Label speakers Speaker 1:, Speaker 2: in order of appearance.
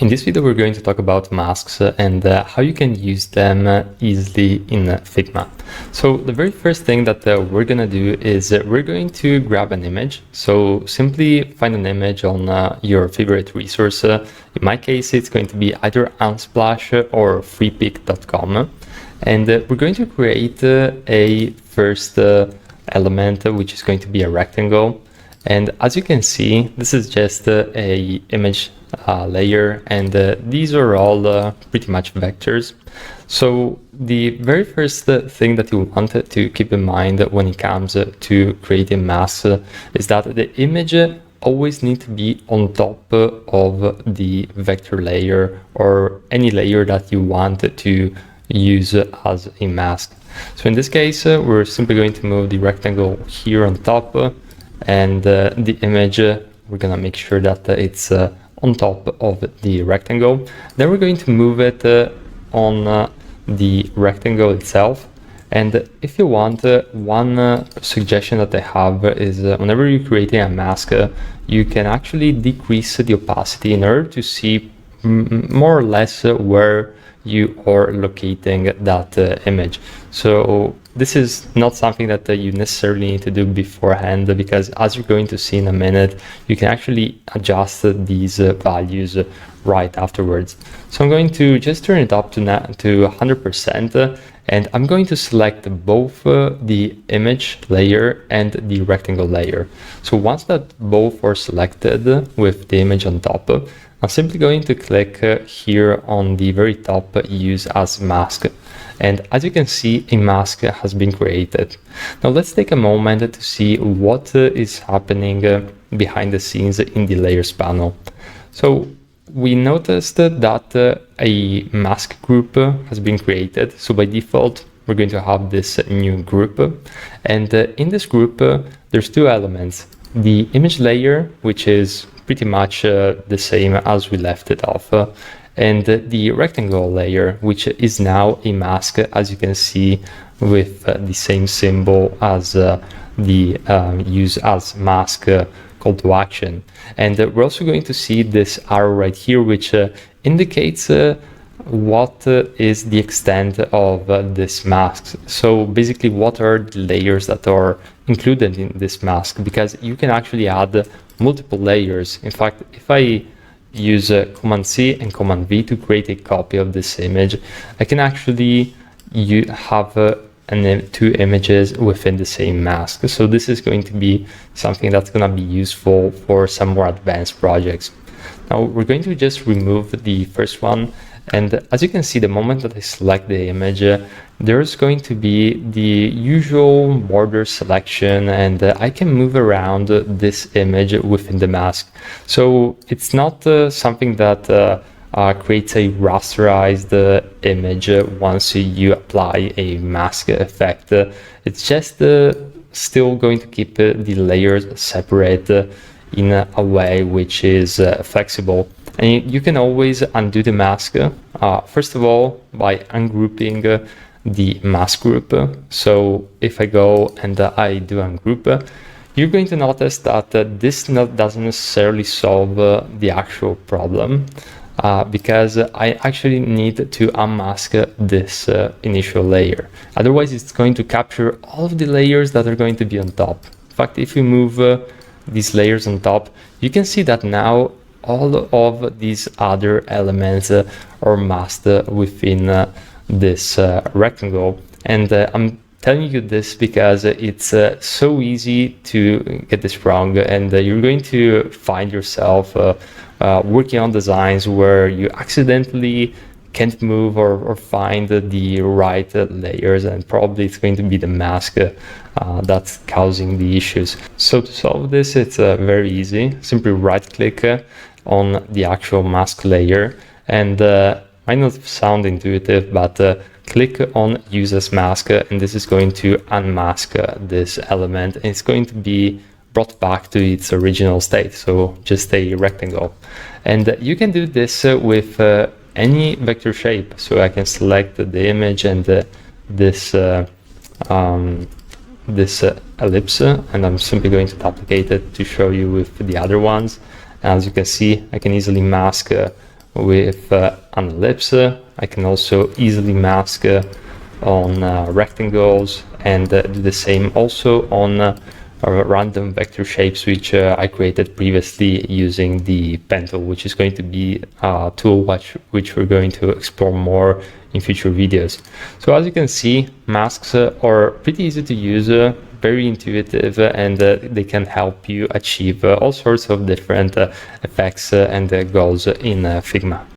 Speaker 1: In this video, we're going to talk about masks and how you can use them easily in Figma. So the very first thing that we're going to do is we're going to grab an image. So simply find an image on your favorite resource. In my case, it's going to be either Unsplash or freepik.com. And we're going to create a first element, which is going to be a rectangle. And as you can see, this is just a image layer, and these are all pretty much vectors. So the very first thing that you want to keep in mind when it comes to creating masks is that the image always needs to be on top of the vector layer or any layer that you want to use as a mask. So in this case, we're simply going to move the rectangle here on top, and the image, we're gonna make sure that it's on top of the rectangle. Then we're going to move it on the rectangle itself. And if you want, one suggestion that I have is whenever you're creating a mask, you can actually decrease the opacity in order to see more or less where you are locating that image. So this is not something that you necessarily need to do beforehand, because as you're going to see in a minute, you can actually adjust these values right afterwards. So I'm going to just turn it up to 100%, and I'm going to select both the image layer and the rectangle layer. So once that both are selected with the image on top, I'm simply going to click here on the very top, use as mask. And as you can see, a mask has been created. Now let's take a moment to see what is happening behind the scenes in the layers panel. So we noticed that a mask group has been created. So by default, we're going to have this new group. And in this group, there's two elements. The image layer, which is pretty much the same as we left it off, and the rectangle layer, which is now a mask, as you can see, with the same symbol as the use as mask call to action. And we're also going to see this arrow right here, which indicates what is the extent of this mask. So basically, what are the layers that are included in this mask, because you can actually add multiple layers. In fact, if I use Command C and Command V to create a copy of this image, I can actually have two images within the same mask. So this is going to be something that's going to be useful for some more advanced projects. Now we're going to just remove the first one. And as you can see, the moment that I select the image, there's going to be the usual border selection, and I can move around this image within the mask. So it's not something that creates a rasterized image once you apply a mask effect. It's just still going to keep the layers separate in a way which is flexible. And you can always undo the mask, first of all, by ungrouping the mask group. So if I go and I do ungroup, you're going to notice that this doesn't necessarily solve the actual problem, because I actually need to unmask this initial layer. Otherwise, it's going to capture all of the layers that are going to be on top. In fact, if you move these layers on top, you can see that now all of these other elements are masked within this rectangle. And I'm telling you this because it's so easy to get this wrong, and you're going to find yourself working on designs where you accidentally can't move or find the right layers, and probably it's going to be the mask that's causing the issues. So to solve this, it's very easy. Simply right click on the actual mask layer, and might not sound intuitive, but click on use as mask, and this is going to unmask this element, and it's going to be brought back to its original state, so just a rectangle. And you can do this with any vector shape. So I can select the image and this ellipse, and I'm simply going to duplicate it to show you with the other ones. As you can see, I can easily mask with an ellipse. I can also easily mask on rectangles, and do the same also on random vector shapes, which I created previously using the pen tool, which is going to be a tool which we're going to explore more in future videos. So as you can see, masks are pretty easy to use, very intuitive, and they can help you achieve all sorts of different effects and goals in Figma.